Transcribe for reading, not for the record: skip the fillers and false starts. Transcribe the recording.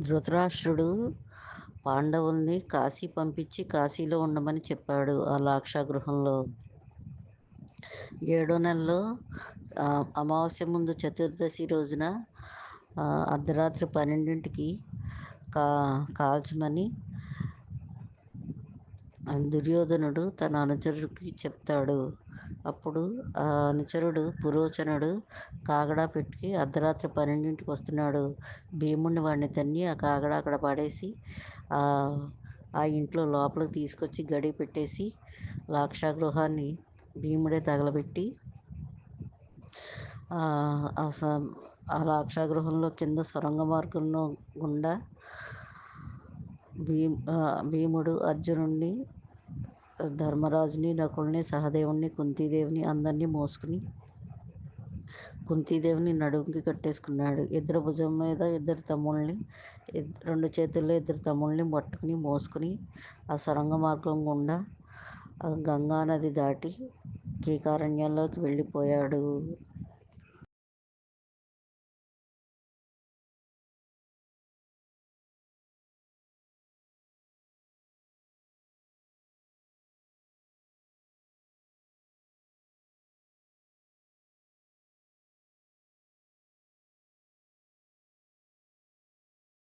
ధృతరాష్ట్రుడు పాండవుల్ని కాశీ పంపించి కాశీలో ఉండమని చెప్పాడు. ఆ లాక్షాగృహంలో 7వ నెలలో అమావాస్య ముందు చతుర్దశి రోజున అర్ధరాత్రి 12ంటికి కాల్చమని దుర్యోధనుడు తన అనుచరుడికి చెప్తాడు. అప్పుడు ఆ అనుచరుడు పురోచనుడు కాగడా పెట్టి అర్ధరాత్రి 12ంటికి వస్తున్నాడు. భీముడిని వాడిని తన్ని ఆ కాగడా అక్కడ పడేసి ఆ ఇంట్లో లోపలికి తీసుకొచ్చి గడి పెట్టేసి లాక్షాగృహాన్ని భీముడే తగలబెట్టి ఆ లాక్షాగృహంలో కింద సొరంగ మార్గంలో గుండా భీముడు అర్జునుడిని, ధర్మరాజుని, నకుల్ని, సహదేవుని, కుంతీదేవిని అందరినీ మోసుకుని కుంతీదేవిని నడుముకి కట్టేసుకున్నాడు. ఇద్దరు భుజం మీద ఇద్దరు తమ్ముళ్ళని, 2 చేతుల్లో ఇద్దరు తమ్ముళ్ళని పట్టుకుని మోసుకుని ఆ సొరంగ మార్గం గుండా గంగానది దాటి కీకారణ్యంలోకి వెళ్ళిపోయాడు.